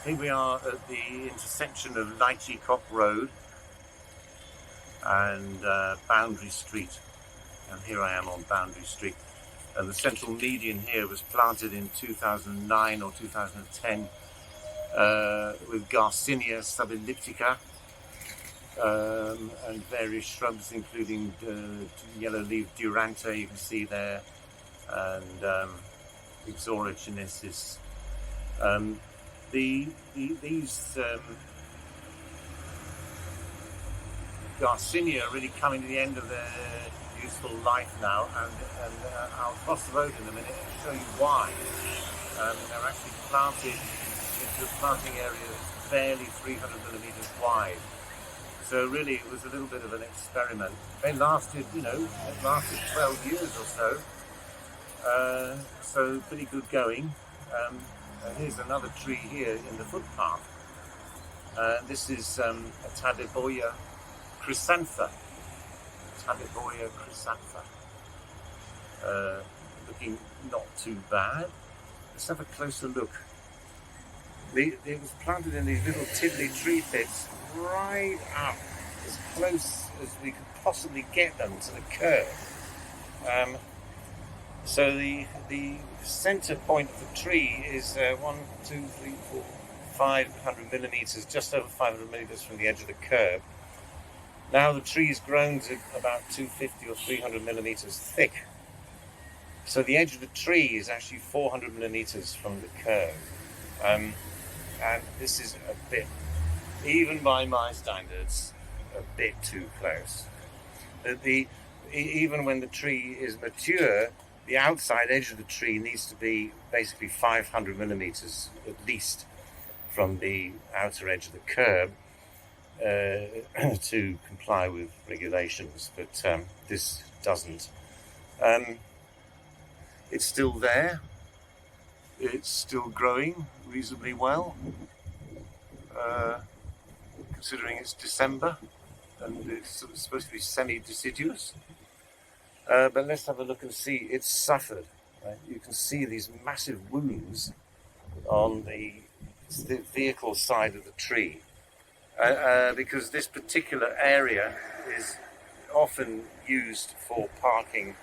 Here we are at the intersection of Lychee Cock Road and Boundary Street, and here I am on Boundary Street. And the central median here was planted in 2009 or 2010 with Garcinia subelliptica and various shrubs, including yellow-leaved duranta, you can see there, and Ixora chinensis. These Garcinia are really coming to the end of their useful life now, and I'll cross the road in a minute and show you why. They're actually planted into a planting area that's barely 300 millimeters wide. So really it was a little bit of an experiment. They lasted, it lasted 12 years or so. So pretty good going. Here's another tree here in the footpath. This is a Tadeboia chrysantha. Tadeboia chrysantha. Looking not too bad. Let's have a closer look. It was planted in these little tiddly tree pits right up as close as we could possibly get them to the curb. So the center point of the tree is 500 millimeters, just over 500 millimeters from the edge of the curb. Now the tree's grown to about 250 or 300 millimeters thick. So the edge of the tree is actually 400 millimeters from the curb. And this is a bit, even by my standards, a bit too close. Even when the tree is mature, the outside edge of the tree needs to be basically 500 millimeters at least from the outer edge of the curb to comply with regulations, but this doesn't. It's still there. It's still growing reasonably well, considering it's December and it's supposed to be semi-deciduous. But let's have a look and see. It's suffered. Right? You can see these massive wounds on the vehicle side of the tree, because this particular area is often used for parking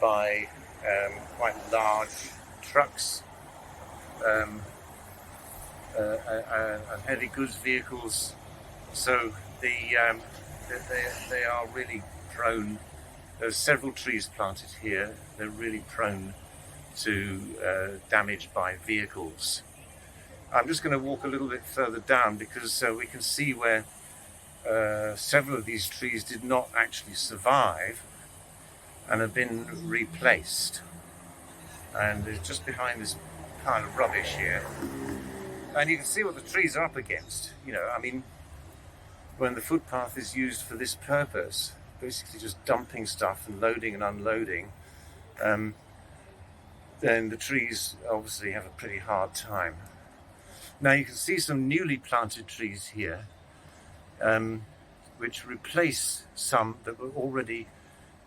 by quite large trucks and heavy goods vehicles. So they are really prone. There's several trees planted here. They're really prone to damage by vehicles. I'm just going to walk a little bit further down because we can see where several of these trees did not actually survive and have been replaced. And it's just behind this pile of rubbish here. And you can see what the trees are up against. When the footpath is used for this purpose, basically just dumping stuff and loading and unloading, then the trees obviously have a pretty hard time. Now you can see some newly planted trees here, which replace some that were already,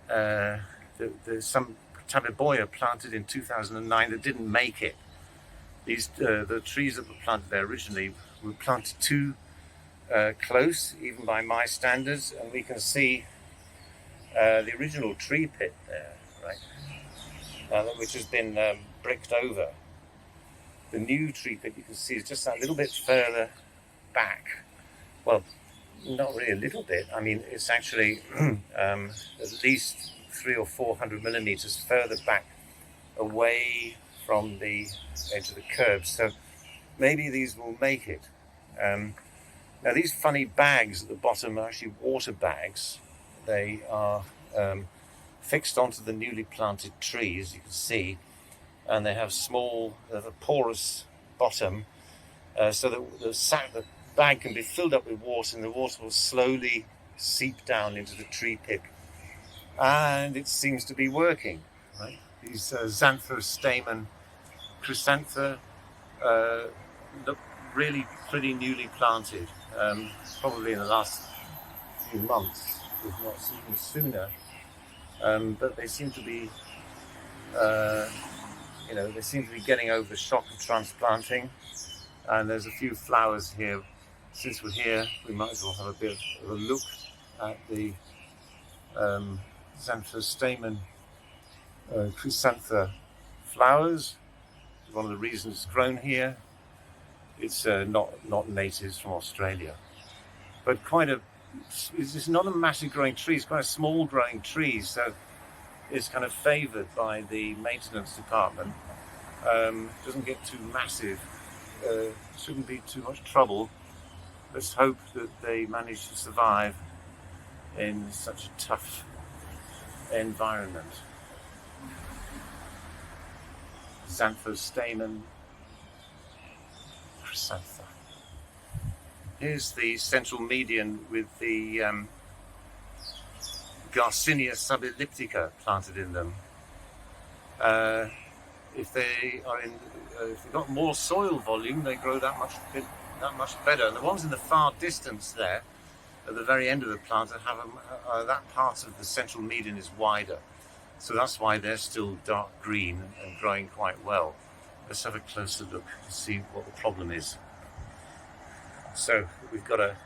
there's some Tadeboia planted in 2009 that didn't make it. The trees that were planted there originally were planted too close, even by my standards, and we can see the original tree pit there, right, which has been bricked over. The new tree pit you can see is just that little bit further back. Well, not really a little bit. It's actually at least 300 or 400 millimeters further back away from the edge of the curb. So maybe these will make it. Now these funny bags at the bottom are actually water bags. They are fixed onto the newly planted trees, you can see, and they have a porous bottom, so that the bag can be filled up with water, and the water will slowly seep down into the tree pit. And it seems to be working. Right? These xanthostamen chrysantha look really pretty newly planted, probably in the last few months, if not even sooner. But they seem to be they seem to be getting over the shock of transplanting, And there's a few flowers here. Since we're here, we might as well have a bit of a look at the xanthostamen chrysantha flowers. One of the reasons it's grown here. It's not natives from Australia, but it's not a massive growing tree. It's quite a small growing tree, so it's kind of favoured by the maintenance department. Doesn't get too massive. Shouldn't be too much trouble. Let's hope that they manage to survive in such a tough environment. Xanthostamen chrysantha. Here's the central median with the Garcinia subelliptica planted in them. If they've got more soil volume, they grow that much better. And the ones in the far distance there, at the very end of the plant, that part of the central median is wider. So that's why they're still dark green and growing quite well. Let's have a closer look to see what the problem is. So we've got a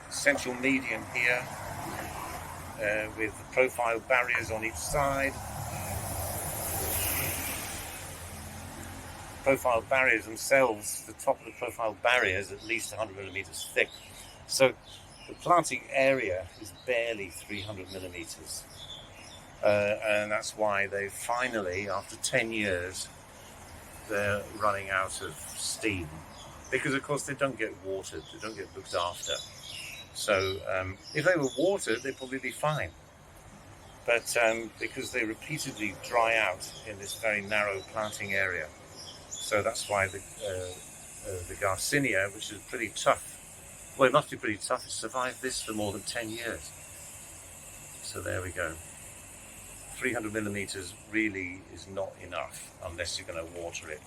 central median here with the profile barriers on each side. Profile barriers themselves, the top of the profile barrier is at least 100 millimeters thick. So the planting area is barely 300 millimeters. And that's why they finally, after 10 years, they're running out of steam. Because of course they don't get watered, they don't get looked after. So if they were watered, they'd probably be fine. But because they repeatedly dry out in this very narrow planting area. So that's why the Garcinia, which is pretty tough, well, it must be pretty tough to survive this for more than 10 years. So there we go. 300 millimeters really is not enough unless you're going to water it.